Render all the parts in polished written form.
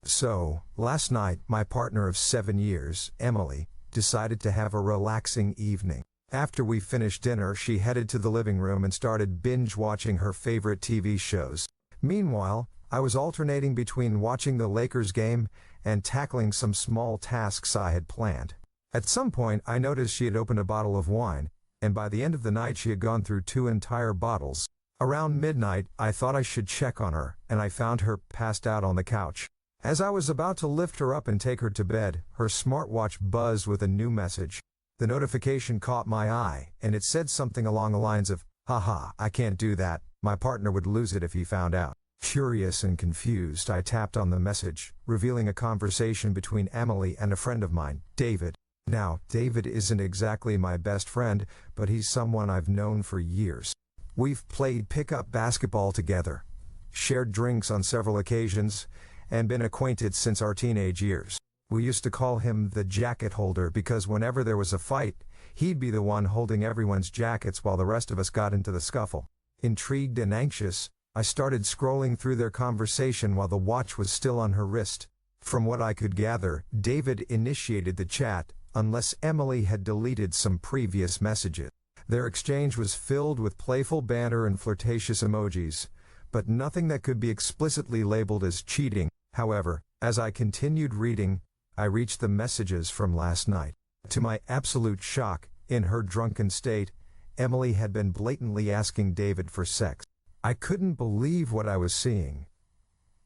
So, last night, my partner of 7 years, Emily, decided to have a relaxing evening. After we finished dinner, she headed to the living room and started binge-watching her favorite TV shows. Meanwhile, I was alternating between watching the Lakers game and tackling some small tasks I had planned. At some point, I noticed she had opened a bottle of wine, and by the end of the night she had gone through 2 entire bottles. Around midnight, I thought I should check on her, and I found her passed out on the couch. As I was about to lift her up and take her to bed, her smartwatch buzzed with a new message. The notification caught my eye, and it said something along the lines of, "Haha, I can't do that. My partner would lose it if he found out." Curious and confused, I tapped on the message, revealing a conversation between Emily and a friend of mine, David. Now, David isn't exactly my best friend, but he's someone I've known for years. We've played pickup basketball together, shared drinks on several occasions, and been acquainted since our teenage years. We used to call him the jacket holder because whenever there was a fight, he'd be the one holding everyone's jackets while the rest of us got into the scuffle. Intrigued and anxious, I started scrolling through their conversation while the watch was still on her wrist. From what I could gather, David initiated the chat, unless Emily had deleted some previous messages. Their exchange was filled with playful banter and flirtatious emojis, but nothing that could be explicitly labeled as cheating. However, as I continued reading, I reached the messages from last night. To my absolute shock, in her drunken state, Emily had been blatantly asking David for sex. I couldn't believe what I was seeing.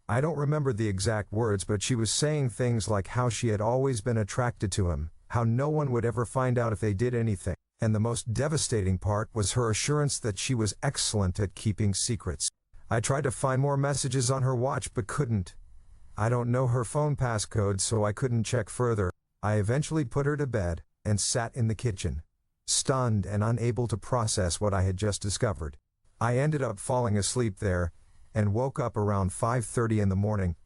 I don't remember the exact words, but she was saying things like how she had always been attracted to him, how no one would ever find out if they did anything, and the most devastating part was her assurance that she was excellent at keeping secrets. I tried to find more messages on her watch but couldn't. I don't know her phone passcode, so I couldn't check further. I eventually put her to bed and sat in the kitchen, stunned and unable to process what I had just discovered. I ended up falling asleep there and woke up around 5:30 in the morning,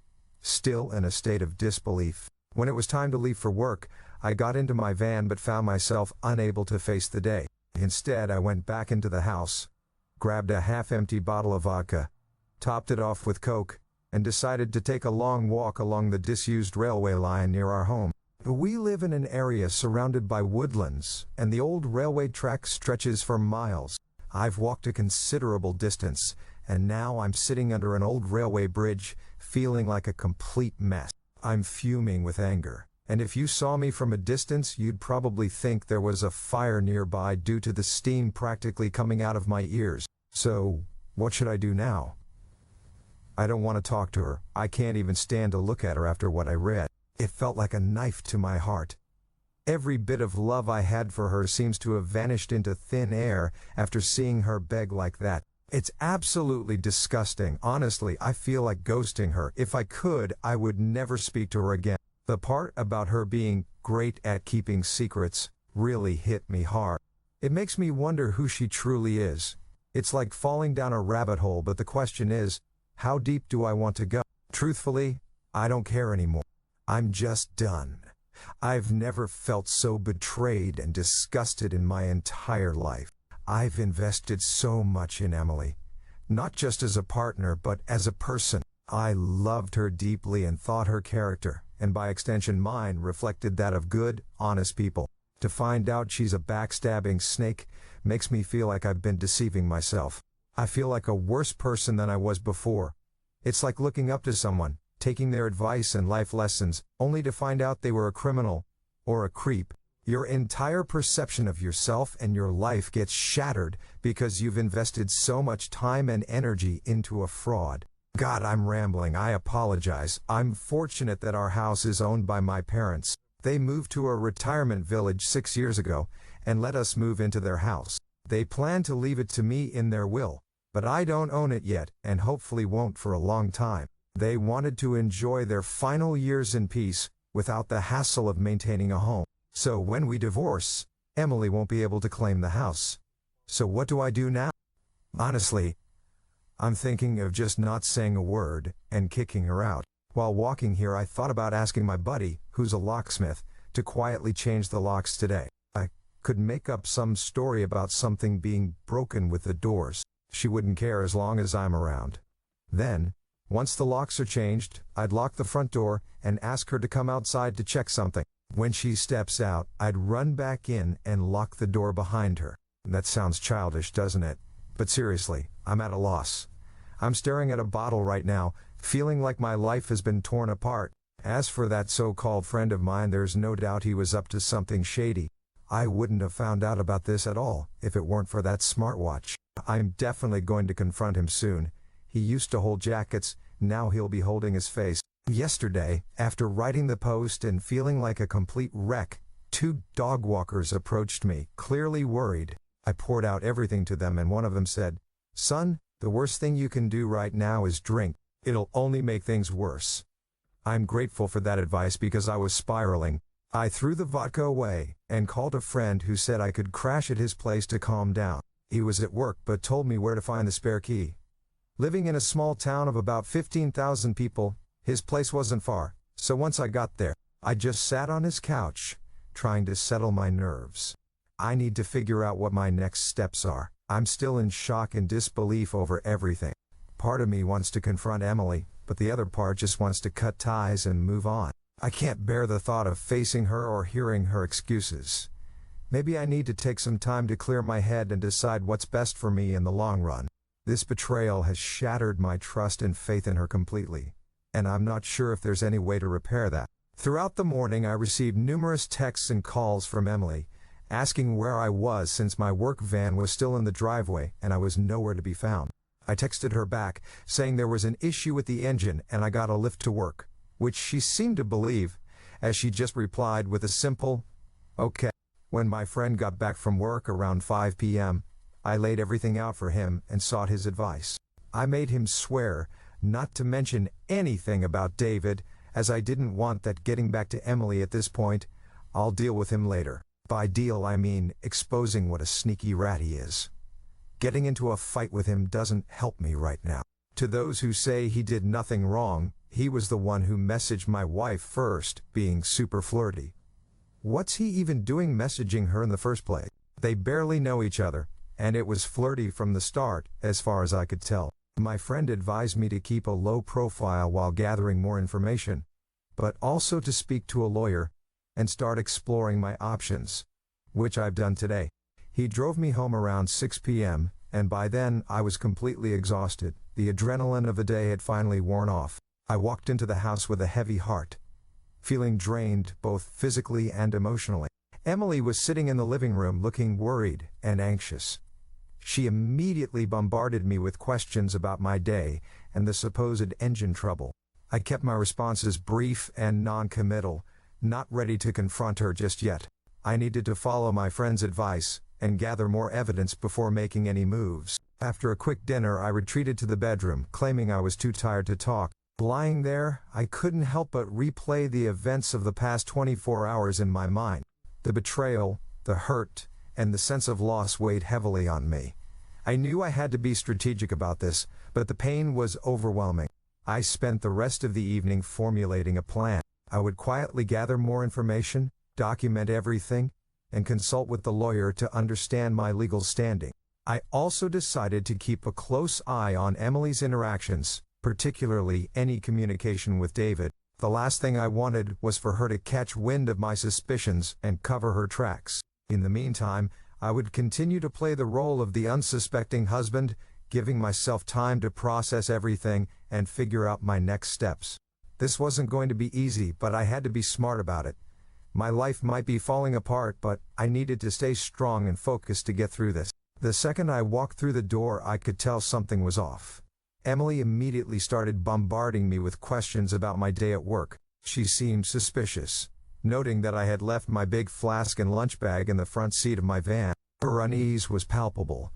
still in a state of disbelief. When it was time to leave for work, I got into my van but found myself unable to face the day. Instead, I went back into the house, grabbed a half-empty bottle of vodka, topped it off with Coke, and decided to take a long walk along the disused railway line near our home. We live in an area surrounded by woodlands, and the old railway track stretches for miles. I've walked a considerable distance, and now I'm sitting under an old railway bridge, feeling like a complete mess. I'm fuming with anger, and if you saw me from a distance, you'd probably think there was a fire nearby due to the steam practically coming out of my ears. So, what should I do now? I don't want to talk to her. I can't even stand to look at her after what I read. It felt like a knife to my heart. Every bit of love I had for her seems to have vanished into thin air after seeing her beg like that. It's absolutely disgusting. Honestly, I feel like ghosting her. If I could, I would never speak to her again. The part about her being great at keeping secrets really hit me hard. It makes me wonder who she truly is. It's like falling down a rabbit hole, but the question is, how deep do I want to go? Truthfully, I don't care anymore. I'm just done. I've never felt so betrayed and disgusted in my entire life. I've invested so much in Emily, not just as a partner, but as a person. I loved her deeply and thought her character, and by extension mine, reflected that of good, honest people. To find out she's a backstabbing snake makes me feel like I've been deceiving myself. I feel like a worse person than I was before. It's like looking up to someone, taking their advice and life lessons, only to find out they were a criminal or a creep. Your entire perception of yourself and your life gets shattered because you've invested so much time and energy into a fraud. God, I'm rambling. I apologize. I'm fortunate that our house is owned by my parents. They moved to a retirement village 6 years ago and let us move into their house. They plan to leave it to me in their will, but I don't own it yet and hopefully won't for a long time. They wanted to enjoy their final years in peace without the hassle of maintaining a home. So when we divorce, Emily won't be able to claim the house. So what do I do now? Honestly, I'm thinking of just not saying a word and kicking her out. While walking here, I thought about asking my buddy, who's a locksmith, to quietly change the locks today. I could make up some story about something being broken with the doors. She wouldn't care as long as I'm around. Then, Once the locks are changed, I'd lock the front door and ask her to come outside to check something. When she steps out, I'd run back in and lock the door behind her. That sounds childish, doesn't it? But seriously, I'm at a loss. I'm staring at a bottle right now, feeling like my life has been torn apart. As for that so-called friend of mine, there's no doubt he was up to something shady. I wouldn't have found out about this at all if it weren't for that smartwatch. I'm definitely going to confront him soon. He used to hold jackets, now he'll be holding his face. Yesterday, after writing the post and feeling like a complete wreck, 2 dog walkers approached me, clearly worried. I poured out everything to them and one of them said, "Son, the worst thing you can do right now is drink. It'll only make things worse." I'm grateful for that advice because I was spiraling. I threw the vodka away and called a friend who said I could crash at his place to calm down. He was at work but told me where to find the spare key. Living in a small town of about 15,000 people, his place wasn't far, so once I got there, I just sat on his couch, trying to settle my nerves. I need to figure out what my next steps are. I'm still in shock and disbelief over everything. Part of me wants to confront Emily, but the other part just wants to cut ties and move on. I can't bear the thought of facing her or hearing her excuses. Maybe I need to take some time to clear my head and decide what's best for me in the long run. This betrayal has shattered my trust and faith in her completely, and I'm not sure if there's any way to repair that. Throughout the morning I received numerous texts and calls from Emily, asking where I was since my work van was still in the driveway and I was nowhere to be found. I texted her back, saying there was an issue with the engine and I got a lift to work, which she seemed to believe, as she just replied with a simple, "Okay." When my friend got back from work around 5 p.m., I laid everything out for him and sought his advice. I made him swear not to mention anything about David, as I didn't want that getting back to Emily at this point. I'll deal with him later. By deal I mean exposing what a sneaky rat he is. Getting into a fight with him doesn't help me right now. To those who say he did nothing wrong, he was the one who messaged my wife first, being super flirty. What's he even doing messaging her in the first place? They barely know each other, and it was flirty from the start, as far as I could tell. My friend advised me to keep a low profile while gathering more information, but also to speak to a lawyer and start exploring my options, which I've done today. He drove me home around 6 p.m., and by then I was completely exhausted. The adrenaline of the day had finally worn off. I walked into the house with a heavy heart, feeling drained both physically and emotionally. Emily was sitting in the living room looking worried and anxious. She immediately bombarded me with questions about my day and the supposed engine trouble. I kept my responses brief and non-committal, not ready to confront her just yet. I needed to follow my friend's advice and gather more evidence before making any moves. After a quick dinner, I retreated to the bedroom, claiming I was too tired to talk. Lying there, I couldn't help but replay the events of the past 24 hours in my mind. The betrayal, the hurt, and the sense of loss weighed heavily on me. I knew I had to be strategic about this, but the pain was overwhelming. I spent the rest of the evening formulating a plan. I would quietly gather more information, document everything, and consult with the lawyer to understand my legal standing. I also decided to keep a close eye on Emily's interactions, particularly any communication with David. The last thing I wanted was for her to catch wind of my suspicions and cover her tracks. In the meantime, I would continue to play the role of the unsuspecting husband, giving myself time to process everything and figure out my next steps. This wasn't going to be easy, but I had to be smart about it. My life might be falling apart, but I needed to stay strong and focused to get through this. The second I walked through the door, I could tell something was off. Emily immediately started bombarding me with questions about my day at work. She seemed suspicious, noting that I had left my big flask and lunch bag in the front seat of my van. Her unease was palpable,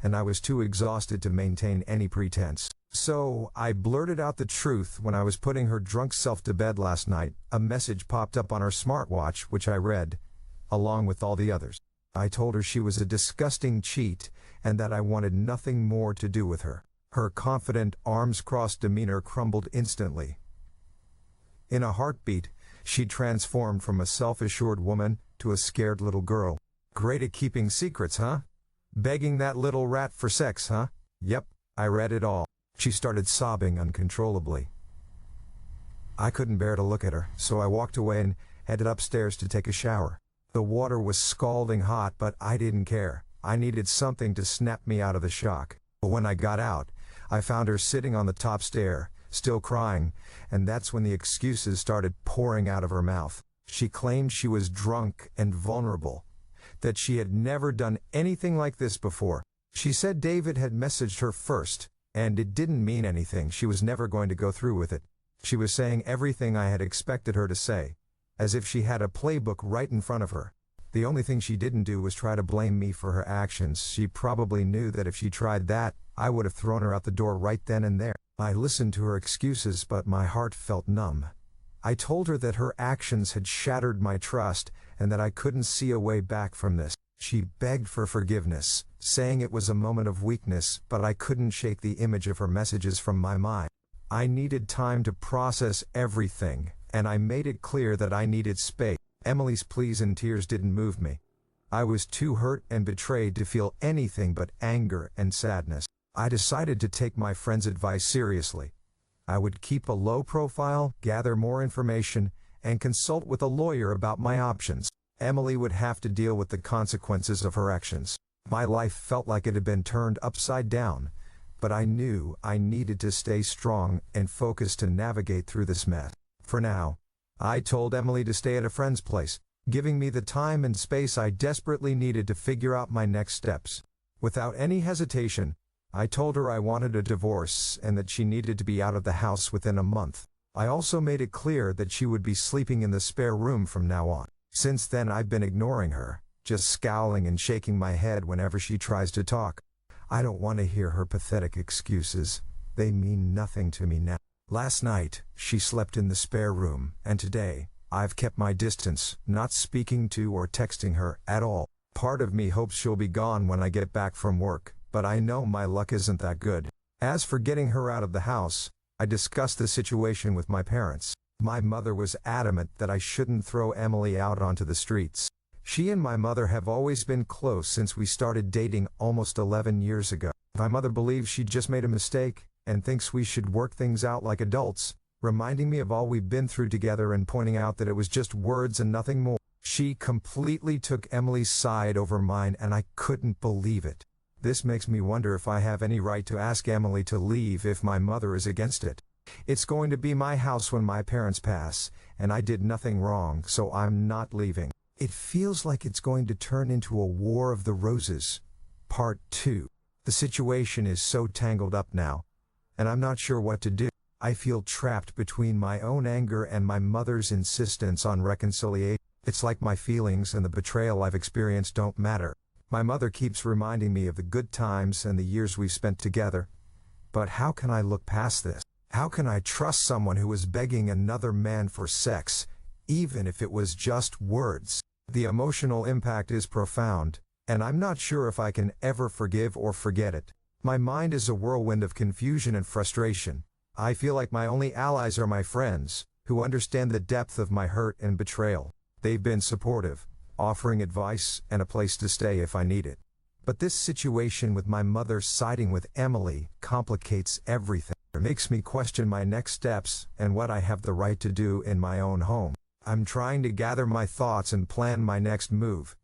and I was too exhausted to maintain any pretense. So, I blurted out the truth. When I was putting her drunk self to bed last night, a message popped up on her smartwatch, which I read, along with all the others. I told her she was a disgusting cheat, and that I wanted nothing more to do with her. Her confident, arms-crossed demeanor crumbled instantly. In a heartbeat, she transformed from a self-assured woman to a scared little girl. Great at keeping secrets, huh? Begging that little rat for sex, huh? Yep, I read it all. She started sobbing uncontrollably. I couldn't bear to look at her, so I walked away and headed upstairs to take a shower. The water was scalding hot, but I didn't care. I needed something to snap me out of the shock. But when I got out, I found her sitting on the top stair, still crying, and that's when the excuses started pouring out of her mouth. She claimed she was drunk and vulnerable, that she had never done anything like this before. She said David had messaged her first, and it didn't mean anything. She was never going to go through with it. She was saying everything I had expected her to say, as if she had a playbook right in front of her. The only thing she didn't do was try to blame me for her actions. She probably knew that if she tried that, I would have thrown her out the door right then and there. I listened to her excuses, but my heart felt numb. I told her that her actions had shattered my trust and that I couldn't see a way back from this. She begged for forgiveness, saying it was a moment of weakness, but I couldn't shake the image of her messages from my mind. I needed time to process everything, and I made it clear that I needed space. Emily's pleas and tears didn't move me. I was too hurt and betrayed to feel anything but anger and sadness. I decided to take my friend's advice seriously. I would keep a low profile, gather more information, and consult with a lawyer about my options. Emily would have to deal with the consequences of her actions. My life felt like it had been turned upside down, but I knew I needed to stay strong and focused to navigate through this mess. For now, I told Emily to stay at a friend's place, giving me the time and space I desperately needed to figure out my next steps. Without any hesitation, I told her I wanted a divorce and that she needed to be out of the house within a month. I also made it clear that she would be sleeping in the spare room from now on. Since then I've been ignoring her, just scowling and shaking my head whenever she tries to talk. I don't want to hear her pathetic excuses. They mean nothing to me now. Last night, she slept in the spare room, and today, I've kept my distance, not speaking to or texting her at all. Part of me hopes she'll be gone when I get back from work, but I know my luck isn't that good. As for getting her out of the house, I discussed the situation with my parents. My mother was adamant that I shouldn't throw Emily out onto the streets. She and my mother have always been close since we started dating almost 11 years ago. My mother believes she just made a mistake and thinks we should work things out like adults, reminding me of all we've been through together and pointing out that it was just words and nothing more. She completely took Emily's side over mine, and I couldn't believe it. This makes me wonder if I have any right to ask Emily to leave if my mother is against it. It's going to be my house when my parents pass, and I did nothing wrong, so I'm not leaving. It feels like it's going to turn into a War of the Roses, Part 2. The situation is so tangled up now, and I'm not sure what to do. I feel trapped between my own anger and my mother's insistence on reconciliation. It's like my feelings and the betrayal I've experienced don't matter. My mother keeps reminding me of the good times and the years we've spent together. But how can I look past this? How can I trust someone who is begging another man for sex, even if it was just words? The emotional impact is profound, and I'm not sure if I can ever forgive or forget it. My mind is a whirlwind of confusion and frustration. I feel like my only allies are my friends, who understand the depth of my hurt and betrayal. They've been supportive, offering advice and a place to stay if I need it. But this situation with my mother siding with Emily complicates everything. It makes me question my next steps and what I have the right to do in my own home. I'm trying to gather my thoughts and plan my next move.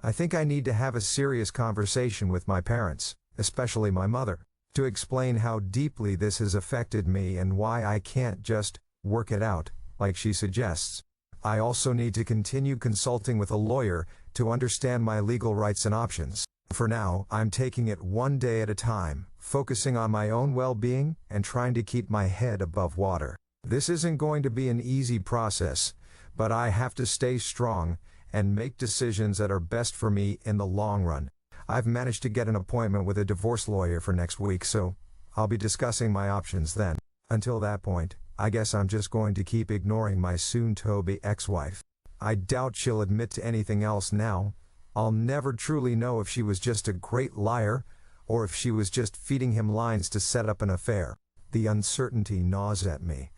I think I need to have a serious conversation with my parents, especially my mother, to explain how deeply this has affected me and why I can't just work it out, like she suggests. I also need to continue consulting with a lawyer to understand my legal rights and options. For now, I'm taking it one day at a time, focusing on my own well-being and trying to keep my head above water. This isn't going to be an easy process, but I have to stay strong and make decisions that are best for me in the long run. I've managed to get an appointment with a divorce lawyer for next week, so I'll be discussing my options then. Until that point, I guess I'm just going to keep ignoring my soon-to-be ex-wife. I doubt she'll admit to anything else now. I'll never truly know if she was just a great liar, or if she was just feeding him lines to set up an affair. The uncertainty gnaws at me,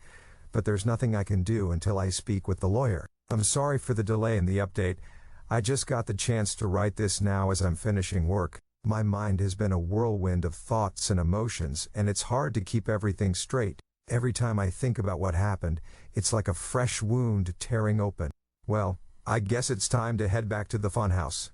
but there's nothing I can do until I speak with the lawyer. I'm sorry for the delay in the update. I just got the chance to write this now as I'm finishing work. My mind has been a whirlwind of thoughts and emotions, and it's hard to keep everything straight. Every time I think about what happened, it's like a fresh wound tearing open. Well, I guess it's time to head back to the funhouse.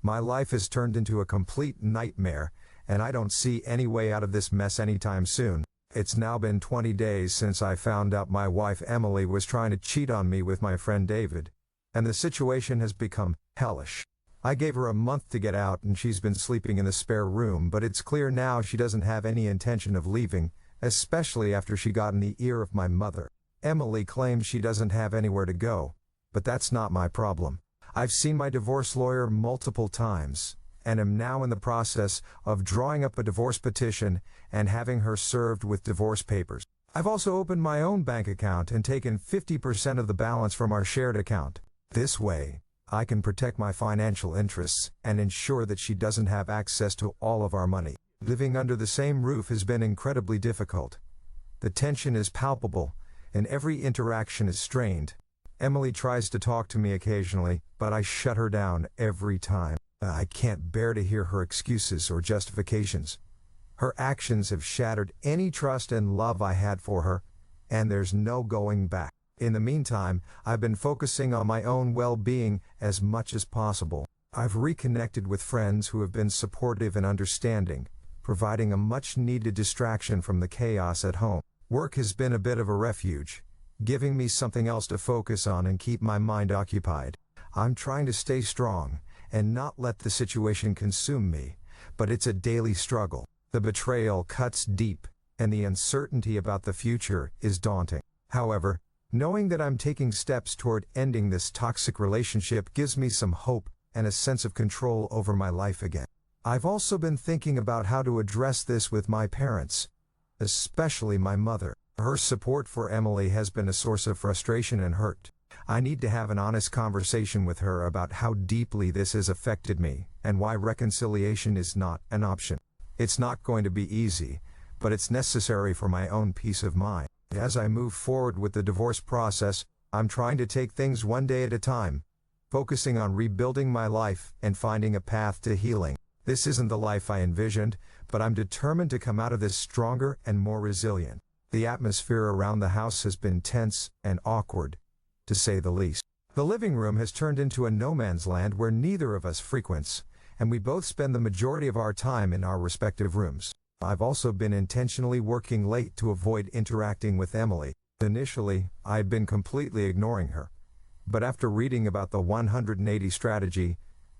My life has turned into a complete nightmare, and I don't see any way out of this mess anytime soon. It's now been 20 days since I found out my wife Emily was trying to cheat on me with my friend David, and the situation has become hellish. I gave her a month to get out and she's been sleeping in the spare room, but it's clear now she doesn't have any intention of leaving, especially after she got in the ear of my mother. Emily claims she doesn't have anywhere to go, but that's not my problem. I've seen my divorce lawyer multiple times, and am now in the process of drawing up a divorce petition and having her served with divorce papers. I've also opened my own bank account and taken 50% of the balance from our shared account. This way, I can protect my financial interests and ensure that she doesn't have access to all of our money. Living under the same roof has been incredibly difficult. The tension is palpable, and every interaction is strained. Emily tries to talk to me occasionally, but I shut her down every time. I can't bear to hear her excuses or justifications. Her actions have shattered any trust and love I had for her, and there's no going back. In the meantime, I've been focusing on my own well-being as much as possible. I've reconnected with friends who have been supportive and understanding, providing a much-needed distraction from the chaos at home. Work has been a bit of a refuge, giving me something else to focus on and keep my mind occupied. I'm trying to stay strong and not let the situation consume me, but it's a daily struggle. The betrayal cuts deep, and the uncertainty about the future is daunting. However, knowing that I'm taking steps toward ending this toxic relationship gives me some hope and a sense of control over my life again. I've also been thinking about how to address this with my parents, especially my mother. Her support for Emily has been a source of frustration and hurt. I need to have an honest conversation with her about how deeply this has affected me and why reconciliation is not an option. It's not going to be easy, but it's necessary for my own peace of mind. As I move forward with the divorce process, I'm trying to take things one day at a time, focusing on rebuilding my life and finding a path to healing. This isn't the life I envisioned, but I'm determined to come out of this stronger and more resilient. The atmosphere around the house has been tense and awkward, to say the least. The living room has turned into a no-man's land where neither of us frequents, and we both spend the majority of our time in our respective rooms. I've also been intentionally working late to avoid interacting with Emily. Initially, I'd been completely ignoring her, but after reading about the 180 strategy,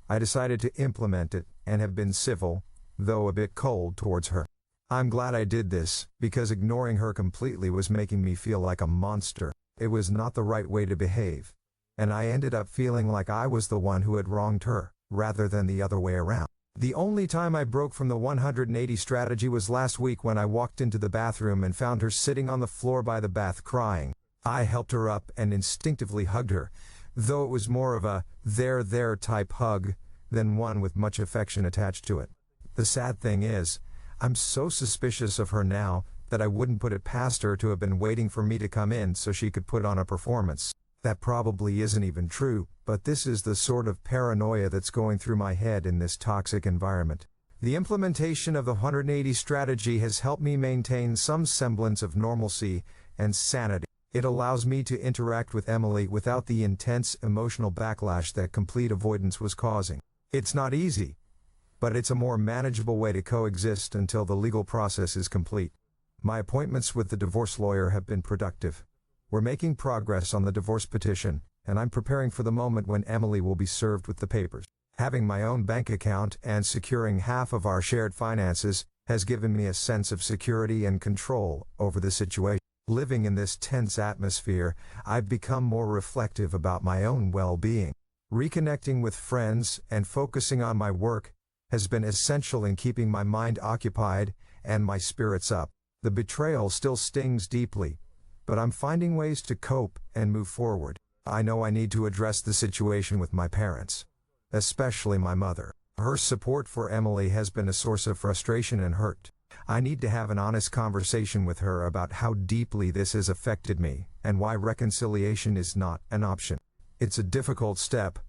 I decided to implement it and have been civil, though a bit cold towards her. I'm glad I did this, because ignoring her completely was making me feel like a monster. It was not the right way to behave, and I ended up feeling like I was the one who had wronged her, rather than the other way around. The only time I broke from the 180 strategy was last week when I walked into the bathroom and found her sitting on the floor by the bath crying. I helped her up and instinctively hugged her, though it was more of a there type hug than one with much affection attached to it. The sad thing is, I'm so suspicious of her now that I wouldn't put it past her to have been waiting for me to come in so she could put on a performance. That probably isn't even true, but this is the sort of paranoia that's going through my head in this toxic environment. The implementation of the 180 strategy has helped me maintain some semblance of normalcy and sanity. It allows me to interact with Emily without the intense emotional backlash that complete avoidance was causing. It's not easy, but it's a more manageable way to coexist until the legal process is complete. My appointments with the divorce lawyer have been productive. We're making progress on the divorce petition, and I'm preparing for the moment when Emily will be served with the papers. Having my own bank account and securing half of our shared finances has given me a sense of security and control over the situation. Living in this tense atmosphere, I've become more reflective about my own well-being. Reconnecting with friends and focusing on my work has been essential in keeping my mind occupied and my spirits up. The betrayal still stings deeply, but I'm finding ways to cope and move forward. I know I need to address the situation with my parents, especially my mother. Her support for Emily has been a source of frustration and hurt. I need to have an honest conversation with her about how deeply this has affected me and why reconciliation is not an option. It's a difficult step,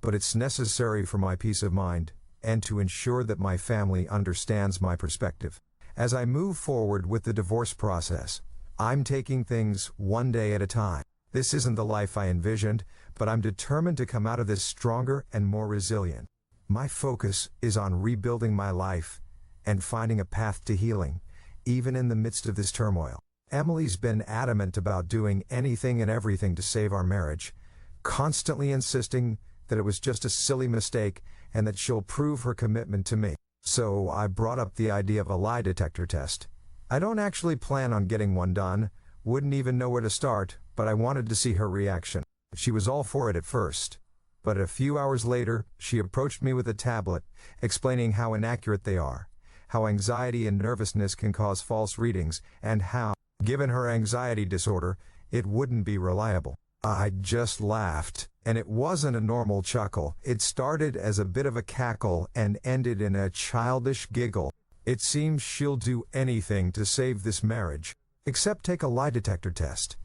but it's necessary for my peace of mind and to ensure that my family understands my perspective. As I move forward with the divorce process, I'm taking things one day at a time. This isn't the life I envisioned, but I'm determined to come out of this stronger and more resilient. My focus is on rebuilding my life and finding a path to healing, even in the midst of this turmoil. Emily's been adamant about doing anything and everything to save our marriage, constantly insisting that it was just a silly mistake and that she'll prove her commitment to me. So I brought up the idea of a lie detector test. I don't actually plan on getting one done, wouldn't even know where to start, but I wanted to see her reaction. She was all for it at first, but a few hours later, she approached me with a tablet, explaining how inaccurate they are, how anxiety and nervousness can cause false readings, and how, given her anxiety disorder, it wouldn't be reliable. I just laughed, and it wasn't a normal chuckle. It started as a bit of a cackle and ended in a childish giggle. It seems she'll do anything to save this marriage, except take a lie detector test.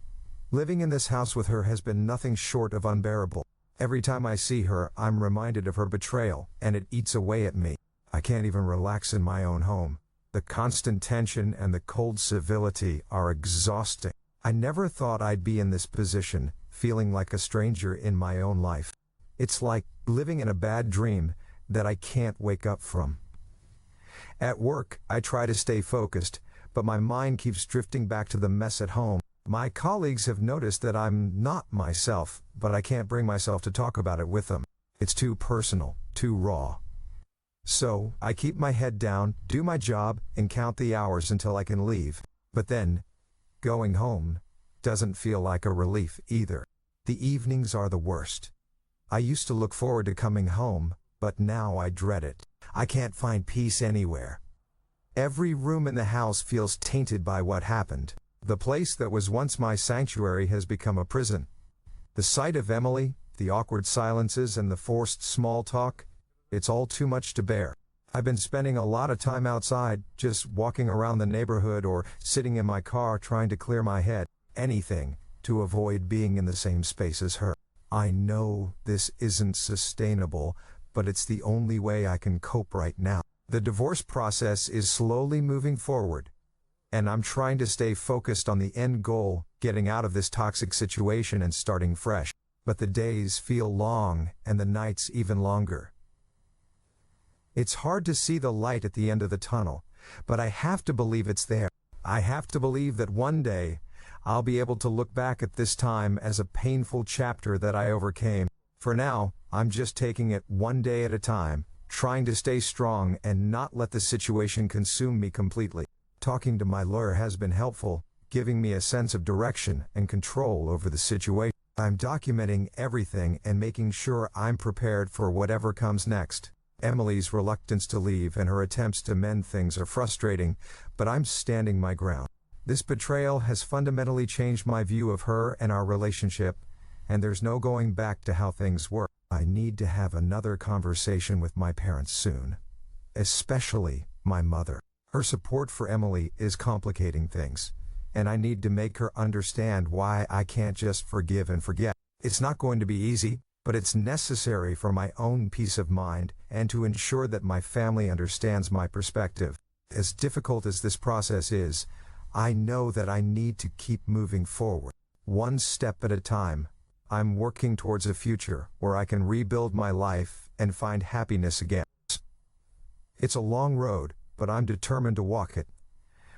Living in this house with her has been nothing short of unbearable. Every time I see her, I'm reminded of her betrayal, and it eats away at me. I can't even relax in my own home. The constant tension and the cold civility are exhausting. I never thought I'd be in this position, feeling like a stranger in my own life. It's like living in a bad dream that I can't wake up from. At work, I try to stay focused, but my mind keeps drifting back to the mess at home. My colleagues have noticed that I'm not myself, but I can't bring myself to talk about it with them. It's too personal, too raw. So, I keep my head down, do my job, and count the hours until I can leave. But then, going home doesn't feel like a relief either. The evenings are the worst. I used to look forward to coming home, but now I dread it. I can't find peace anywhere. Every room in the house feels tainted by what happened. The place that was once my sanctuary has become a prison. The sight of Emily, the awkward silences and the forced small talk, it's all too much to bear. I've been spending a lot of time outside, just walking around the neighborhood or sitting in my car trying to clear my head. Anything to avoid being in the same space as her. I know this isn't sustainable, but it's the only way I can cope right now. The divorce process is slowly moving forward, and I'm trying to stay focused on the end goal, getting out of this toxic situation and starting fresh. But the days feel long, and the nights even longer. It's hard to see the light at the end of the tunnel, but I have to believe it's there. I have to believe that one day, I'll be able to look back at this time as a painful chapter that I overcame. For now, I'm just taking it one day at a time, trying to stay strong and not let the situation consume me completely. Talking to my lawyer has been helpful, giving me a sense of direction and control over the situation. I'm documenting everything and making sure I'm prepared for whatever comes next. Emily's reluctance to leave and her attempts to mend things are frustrating, but I'm standing my ground. This betrayal has fundamentally changed my view of her and our relationship, and there's no going back to how things were. I need to have another conversation with my parents soon, especially my mother. Her support for Emily is complicating things, and I need to make her understand why I can't just forgive and forget. It's not going to be easy, but it's necessary for my own peace of mind and to ensure that my family understands my perspective. As difficult as this process is, I know that I need to keep moving forward. One step at a time, I'm working towards a future where I can rebuild my life and find happiness again. It's a long road, but I'm determined to walk it.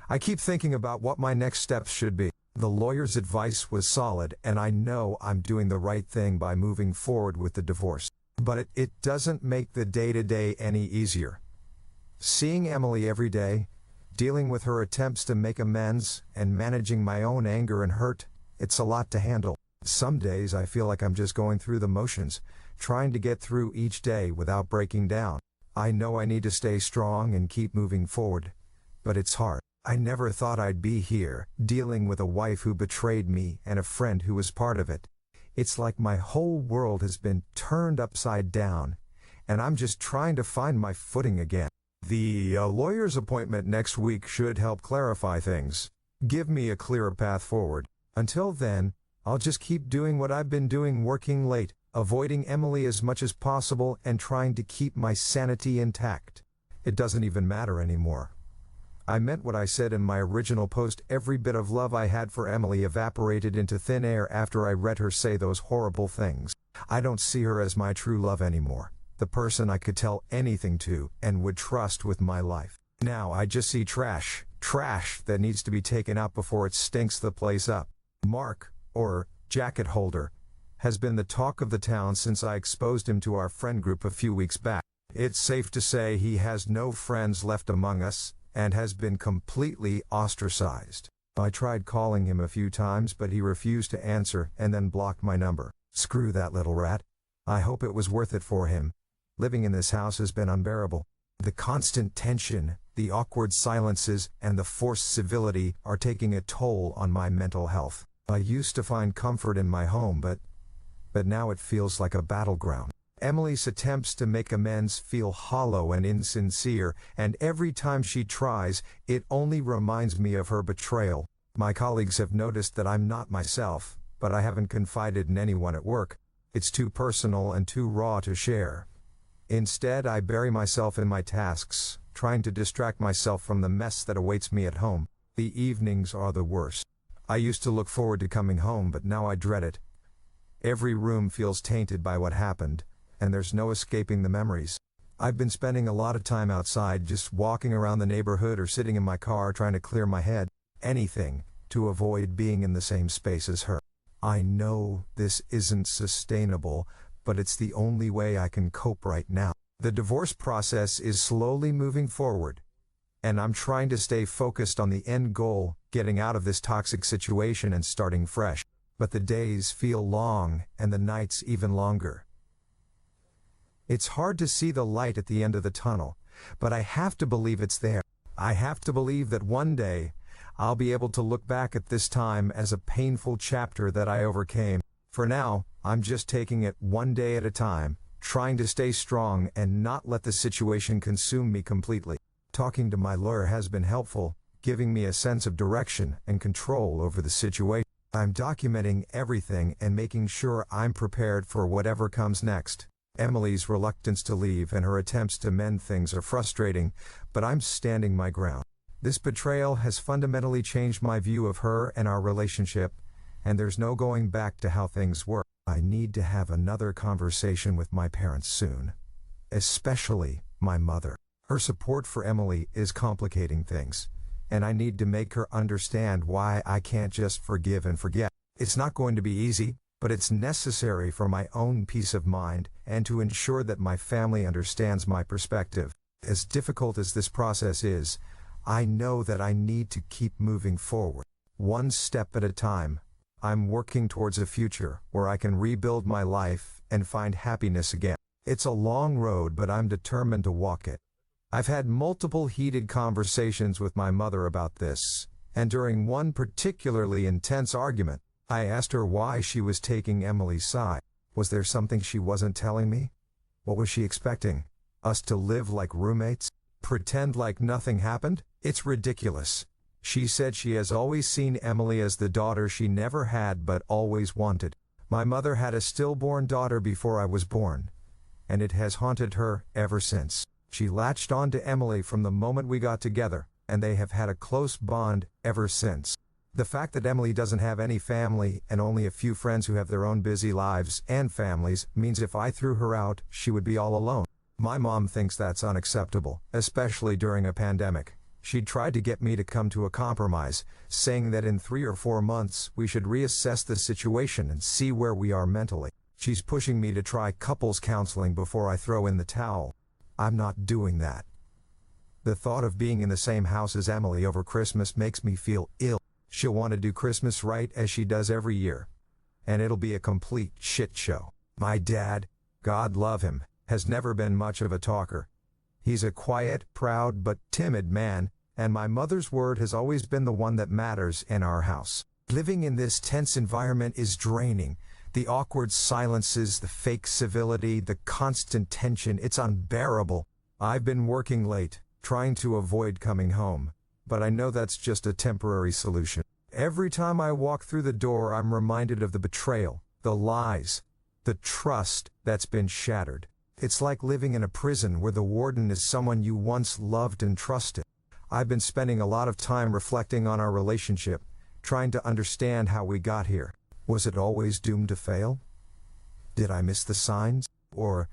I keep thinking about what my next steps should be. The lawyer's advice was solid, and I know I'm doing the right thing by moving forward with the divorce. But it doesn't make the day-to-day any easier. Seeing Emily every day, dealing with her attempts to make amends, and managing my own anger and hurt, it's a lot to handle. Some days I feel like I'm just going through the motions, trying to get through each day without breaking down. I know I need to stay strong and keep moving forward, but it's hard. I never thought I'd be here, dealing with a wife who betrayed me and a friend who was part of it. It's like my whole world has been turned upside down, and I'm just trying to find my footing again. The lawyer's appointment next week should help clarify things, give me a clearer path forward. Until then, I'll just keep doing what I've been doing, working late, avoiding Emily as much as possible and trying to keep my sanity intact. It doesn't even matter anymore. I meant what I said in my original post. Every bit of love I had for Emily evaporated into thin air after I read her say those horrible things. I don't see her as my true love anymore, the person I could tell anything to and would trust with my life. Now I just see trash that needs to be taken out before it stinks the place up. Mark, or jacket holder, has been the talk of the town since I exposed him to our friend group a few weeks back. It's safe to say he has no friends left among us, and has been completely ostracized. I tried calling him a few times, but he refused to answer and then blocked my number. Screw that little rat. I hope it was worth it for him. Living in this house has been unbearable. The constant tension, the awkward silences, and the forced civility are taking a toll on my mental health. I used to find comfort in my home, but now it feels like a battleground. Emily's attempts to make amends feel hollow and insincere, and every time she tries, it only reminds me of her betrayal. My colleagues have noticed that I'm not myself, but I haven't confided in anyone at work. It's too personal and too raw to share. Instead, I bury myself in my tasks, trying to distract myself from the mess that awaits me at home. The evenings are the worst. I used to look forward to coming home, but now I dread it. Every room feels tainted by what happened, and there's no escaping the memories. I've been spending a lot of time outside, just walking around the neighborhood or sitting in my car trying to clear my head. Anything to avoid being in the same space as her. I know this isn't sustainable, but it's the only way I can cope right now. The divorce process is slowly moving forward, and I'm trying to stay focused on the end goal, getting out of this toxic situation and starting fresh. But the days feel long, and the nights even longer. It's hard to see the light at the end of the tunnel, but I have to believe it's there. I have to believe that one day, I'll be able to look back at this time as a painful chapter that I overcame. For now, I'm just taking it one day at a time, trying to stay strong and not let the situation consume me completely. Talking to my lawyer has been helpful, giving me a sense of direction and control over the situation. I'm documenting everything and making sure I'm prepared for whatever comes next. Emily's reluctance to leave and her attempts to mend things are frustrating, but I'm standing my ground. This betrayal has fundamentally changed my view of her and our relationship, and there's no going back to how things were. I need to have another conversation with my parents soon, especially my mother. Her support for Emily is complicating things, and I need to make her understand why I can't just forgive and forget. It's not going to be easy, but it's necessary for my own peace of mind and to ensure that my family understands my perspective. As difficult as this process is, I know that I need to keep moving forward. One step at a time, I'm working towards a future where I can rebuild my life and find happiness again. It's a long road, but I'm determined to walk it. I've had multiple heated conversations with my mother about this, and during one particularly intense argument, I asked her why she was taking Emily's side. Was there something she wasn't telling me? What was she expecting? Us to live like roommates? Pretend like nothing happened? It's ridiculous. She said she has always seen Emily as the daughter she never had but always wanted. My mother had a stillborn daughter before I was born, and it has haunted her ever since. She latched on to Emily from the moment we got together, and they have had a close bond ever since. The fact that Emily doesn't have any family and only a few friends who have their own busy lives and families means if I threw her out, she would be all alone. My mom thinks that's unacceptable, especially during a pandemic. She'd tried to get me to come to a compromise, saying that in 3 or 4 months we should reassess the situation and see where we are mentally. She's pushing me to try couples counseling before I throw in the towel. I'm not doing that. The thought of being in the same house as Emily over Christmas makes me feel ill. She'll want to do Christmas right as she does every year, and it'll be a complete shit show. My dad, God love him, has never been much of a talker. He's a quiet, proud, but timid man, and my mother's word has always been the one that matters in our house. Living in this tense environment is draining. The awkward silences, the fake civility, the constant tension, it's unbearable. I've been working late, trying to avoid coming home, but I know that's just a temporary solution. Every time I walk through the door, I'm reminded of the betrayal, the lies, The trust that's been shattered. It's like living in a prison where the warden is someone you once loved and trusted. I've been spending a lot of time reflecting on our relationship, trying to understand how we got here. Was it always doomed to fail? Did I miss the signs? Or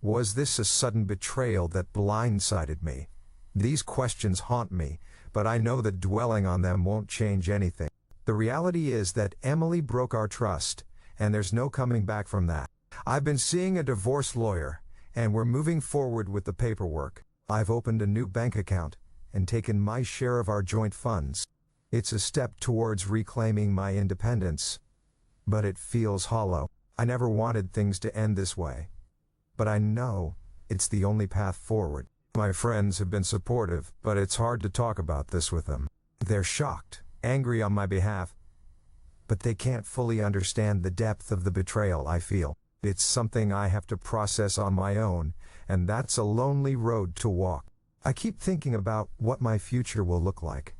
was this a sudden betrayal that blindsided me? These questions haunt me, but I know that dwelling on them won't change anything. The reality is that Emily broke our trust, and there's no coming back from that. I've been seeing a divorce lawyer, and we're moving forward with the paperwork. I've opened a new bank account and taken my share of our joint funds. It's a step towards reclaiming my independence. But it feels hollow. I never wanted things to end this way. But I know it's the only path forward. My friends have been supportive, but it's hard to talk about this with them. They're shocked, angry on my behalf, but they can't fully understand the depth of the betrayal I feel. It's something I have to process on my own, and that's a lonely road to walk. I keep thinking about what my future will look like.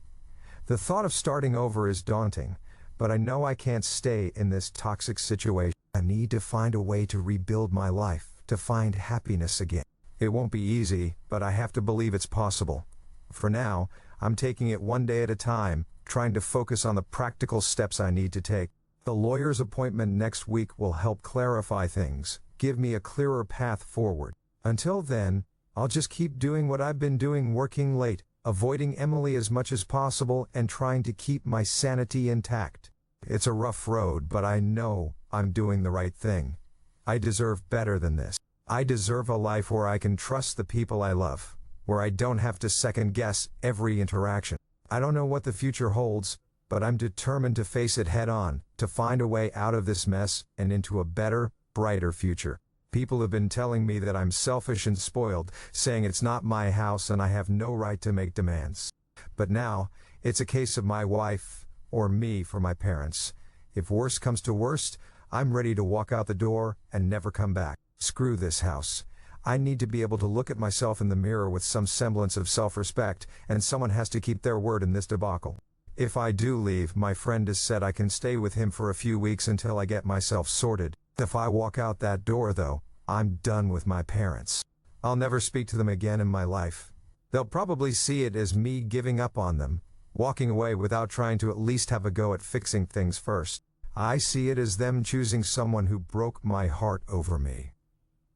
The thought of starting over is daunting, but I know I can't stay in this toxic situation. I need to find a way to rebuild my life, to find happiness again. It won't be easy, but I have to believe it's possible. For now, I'm taking it one day at a time, trying to focus on the practical steps I need to take. The lawyer's appointment next week will help clarify things, give me a clearer path forward. Until then, I'll just keep doing what I've been doing, working late, avoiding Emily as much as possible, and trying to keep my sanity intact. It's a rough road, but I know I'm doing the right thing. I deserve better than this. I deserve a life where I can trust the people I love, where I don't have to second-guess every interaction. I don't know what the future holds, but I'm determined to face it head-on, to find a way out of this mess and into a better, brighter future. People have been telling me that I'm selfish and spoiled, saying it's not my house and I have no right to make demands. But now, it's a case of my wife, or me for my parents. If worst comes to worst, I'm ready to walk out the door and never come back. Screw this house. I need to be able to look at myself in the mirror with some semblance of self-respect, and someone has to keep their word in this debacle. If I do leave, my friend has said I can stay with him for a few weeks until I get myself sorted. If I walk out that door though, I'm done with my parents. I'll never speak to them again in my life. They'll probably see it as me giving up on them, walking away without trying to at least have a go at fixing things first. I see it as them choosing someone who broke my heart over me.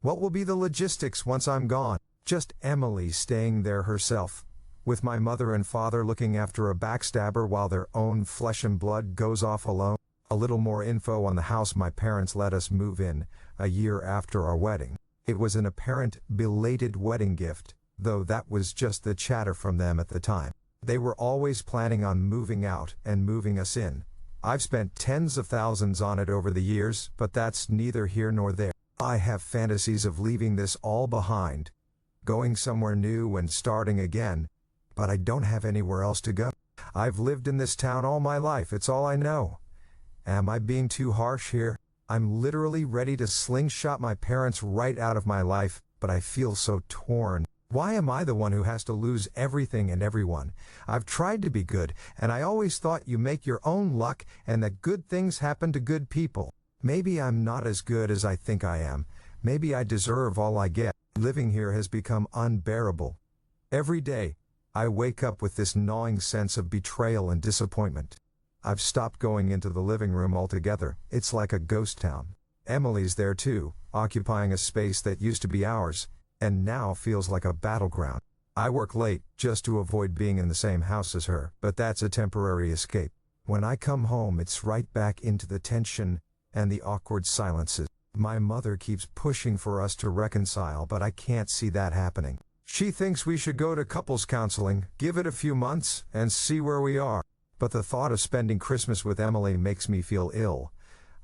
What will be the logistics once I'm gone? Just Emily staying there herself, with my mother and father looking after a backstabber while their own flesh and blood goes off alone. A little more info on the house my parents let us move in, a year after our wedding. It was an apparent belated wedding gift, though that was just the chatter from them at the time. They were always planning on moving out and moving us in. I've spent tens of thousands on it over the years, but that's neither here nor there. I have fantasies of leaving this all behind, going somewhere new and starting again, but I don't have anywhere else to go. I've lived in this town all my life, it's all I know. Am I being too harsh here? I'm literally ready to slingshot my parents right out of my life, but I feel so torn. Why am I the one who has to lose everything and everyone? I've tried to be good, and I always thought you make your own luck and that good things happen to good people. Maybe I'm not as good as I think I am. Maybe I deserve all I get. Living here has become unbearable. Every day, I wake up with this gnawing sense of betrayal and disappointment. I've stopped going into the living room altogether. It's like a ghost town. Emily's there too, occupying a space that used to be ours, and now feels like a battleground. I work late, just to avoid being in the same house as her, but that's a temporary escape. When I come home, it's right back into the tension and the awkward silences. My mother keeps pushing for us to reconcile, but I can't see that happening. She thinks we should go to couples counseling, give it a few months, and see where we are. But the thought of spending Christmas with Emily makes me feel ill.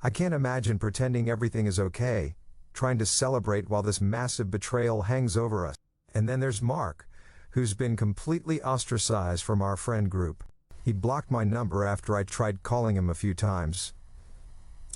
I can't imagine pretending everything is okay, trying to celebrate while this massive betrayal hangs over us. And then there's Mark, who's been completely ostracized from our friend group. He blocked my number after I tried calling him a few times.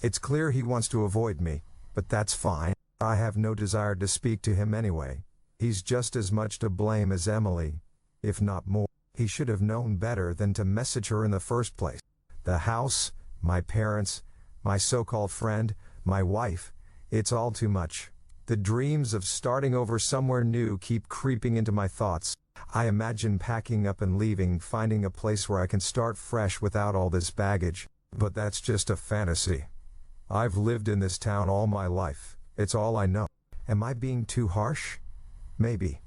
It's clear he wants to avoid me, but that's fine. I have no desire to speak to him anyway. He's just as much to blame as Emily, if not more. He should have known better than to message her in the first place. The house, my parents, my so-called friend, my wife, It's all too much. The dreams of starting over somewhere new keep creeping into my thoughts. I imagine packing up and leaving, finding a place where I can start fresh without all this baggage. But that's just a fantasy. I've lived in this town all my life. It's all I know. Am I being too harsh? Maybe.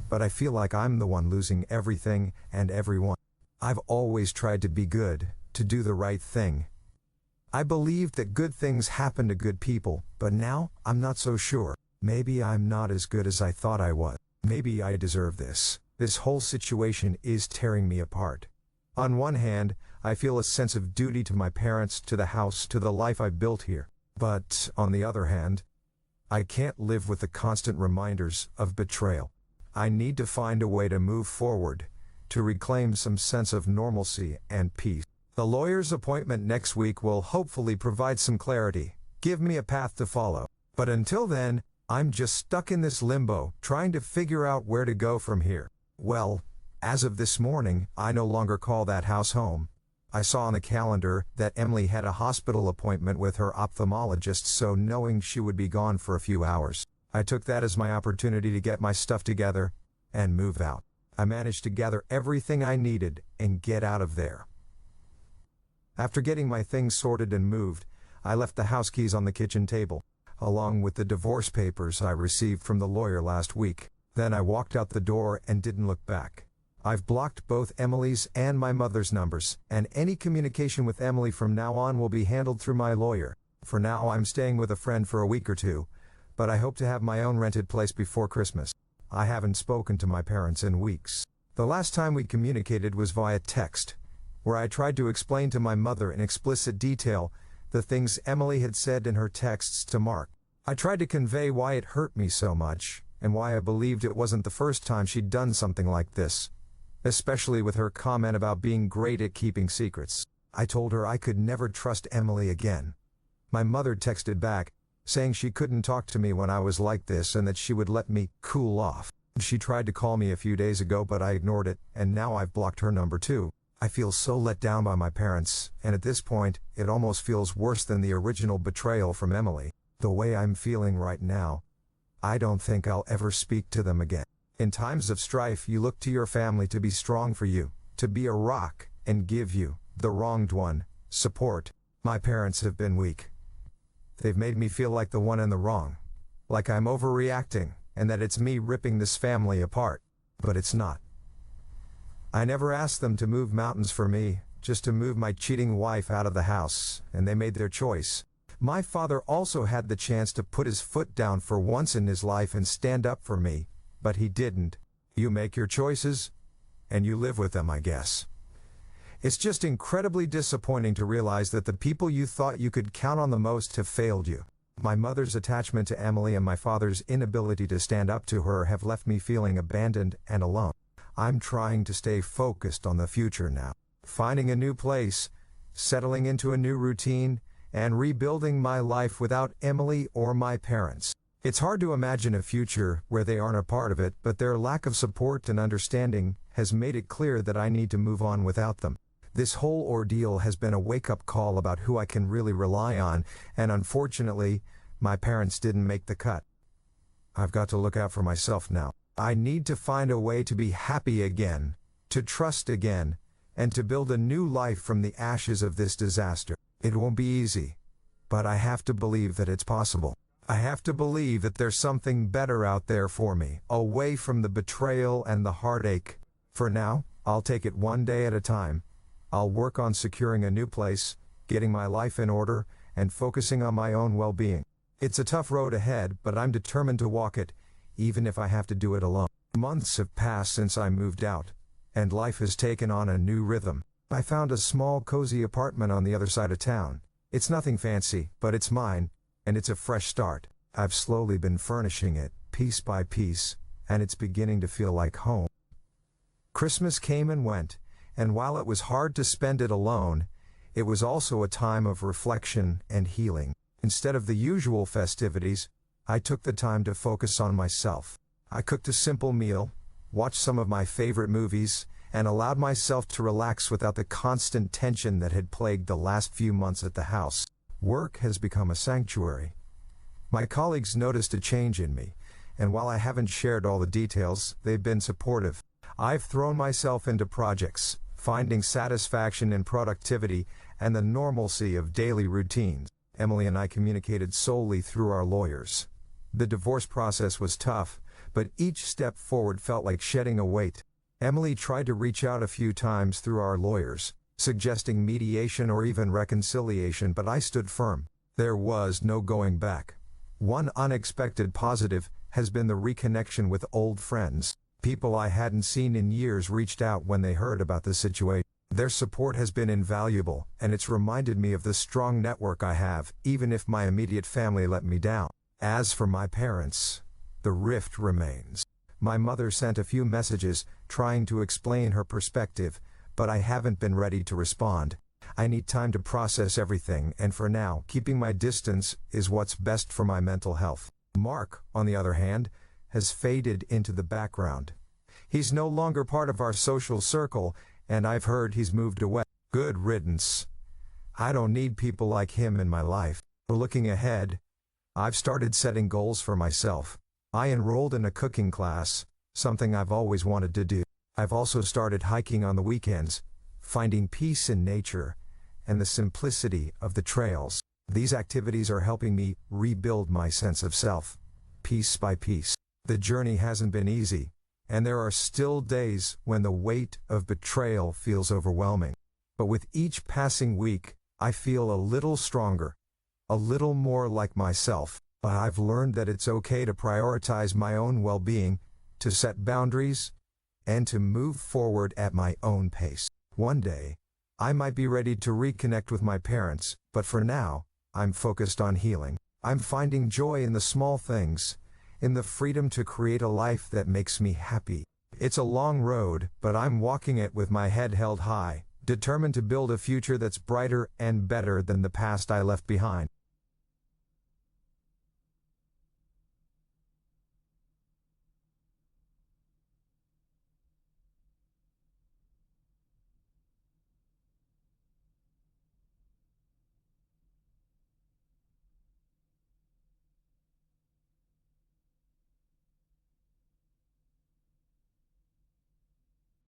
But I feel like I'm the one losing everything and everyone. I've always tried to be good, to do the right thing. I believed that good things happen to good people, but now, I'm not so sure. Maybe I'm not as good as I thought I was. Maybe I deserve this. This whole situation is tearing me apart. On one hand, I feel a sense of duty to my parents, to the house, to the life I've built here. But, on the other hand, I can't live with the constant reminders of betrayal. I need to find a way to move forward, to reclaim some sense of normalcy and peace. The lawyer's appointment next week will hopefully provide some clarity, give me a path to follow. But until then, I'm just stuck in this limbo, trying to figure out where to go from here. Well, as of this morning, I no longer call that house home. I saw on the calendar that Emily had a hospital appointment with her ophthalmologist, so knowing she would be gone for a few hours, I took that as my opportunity to get my stuff together and move out. I managed to gather everything I needed and get out of there. After getting my things sorted and moved, I left the house keys on the kitchen table, along with the divorce papers I received from the lawyer last week. Then I walked out the door and didn't look back. I've blocked both Emily's and my mother's numbers, and any communication with Emily from now on will be handled through my lawyer. For now, I'm staying with a friend for a week or two, but I hope to have my own rented place before Christmas. I haven't spoken to my parents in weeks. The last time we communicated was via text, where I tried to explain to my mother in explicit detail the things Emily had said in her texts to Mark. I tried to convey why it hurt me so much, and why I believed it wasn't the first time she'd done something like this, especially with her comment about being great at keeping secrets. I told her I could never trust Emily again. My mother texted back, saying she couldn't talk to me when I was like this and that she would let me cool off. She tried to call me a few days ago, but I ignored it, and now I've blocked her number too. I feel so let down by my parents, and at this point, it almost feels worse than the original betrayal from Emily. The way I'm feeling right now, I don't think I'll ever speak to them again. In times of strife, you look to your family to be strong for you, to be a rock, and give you, the wronged one, support. My parents have been weak. They've made me feel like the one in the wrong, like I'm overreacting, and that it's me ripping this family apart. But it's not. I never asked them to move mountains for me, just to move my cheating wife out of the house, and they made their choice. My father also had the chance to put his foot down for once in his life and stand up for me, but he didn't. You make your choices, and you live with them, I guess. It's just incredibly disappointing to realize that the people you thought you could count on the most have failed you. My mother's attachment to Emily and my father's inability to stand up to her have left me feeling abandoned and alone. I'm trying to stay focused on the future now, finding a new place, settling into a new routine, and rebuilding my life without Emily or my parents. It's hard to imagine a future where they aren't a part of it, but their lack of support and understanding has made it clear that I need to move on without them. This whole ordeal has been a wake-up call about who I can really rely on, and unfortunately, my parents didn't make the cut. I've got to look out for myself now. I need to find a way to be happy again, to trust again, and to build a new life from the ashes of this disaster. It won't be easy, but I have to believe that it's possible. I have to believe that there's something better out there for me, away from the betrayal and the heartache. For now, I'll take it one day at a time. I'll work on securing a new place, getting my life in order, and focusing on my own well-being. It's a tough road ahead, but I'm determined to walk it, even if I have to do it alone. Months have passed since I moved out, and life has taken on a new rhythm. I found a small, cozy apartment on the other side of town. It's nothing fancy, but it's mine, and it's a fresh start. I've slowly been furnishing it, piece by piece, and it's beginning to feel like home. Christmas came and went, and while it was hard to spend it alone, it was also a time of reflection and healing. Instead of the usual festivities, I took the time to focus on myself. I cooked a simple meal, watched some of my favorite movies, and allowed myself to relax without the constant tension that had plagued the last few months at the house. Work has become a sanctuary, My colleagues noticed a change in me, and while I haven't shared all the details, they've been supportive. I've thrown myself into projects, finding satisfaction in productivity and the normalcy of daily routines. Emily and I communicated solely through our lawyers. The divorce process was tough, but each step forward felt like shedding a weight. Emily tried to reach out a few times through our lawyers, suggesting mediation or even reconciliation, but I stood firm. There was no going back. One unexpected positive has been the reconnection with old friends. People I hadn't seen in years reached out when they heard about the situation. Their support has been invaluable, and it's reminded me of the strong network I have, even if my immediate family let me down. As for my parents, the rift remains. My mother sent a few messages, trying to explain her perspective, but I haven't been ready to respond. I need time to process everything, and for now, keeping my distance is what's best for my mental health. Mark, on the other hand, has faded into the background. He's no longer part of our social circle, and I've heard he's moved away. Good riddance. I don't need people like him in my life. Looking ahead, I've started setting goals for myself. I enrolled in a cooking class, something I've always wanted to do. I've also started hiking on the weekends, finding peace in nature and the simplicity of the trails. These activities are helping me rebuild my sense of self, piece by piece. The journey hasn't been easy, and there are still days when the weight of betrayal feels overwhelming. But with each passing week, I feel a little stronger, a little more like myself. I've learned that it's okay to prioritize my own well-being, to set boundaries, and to move forward at my own pace. One day, I might be ready to reconnect with my parents, but for now, I'm focused on healing. I'm finding joy in the small things, in the freedom to create a life that makes me happy. It's a long road, but I'm walking it with my head held high, determined to build a future that's brighter and better than the past I left behind.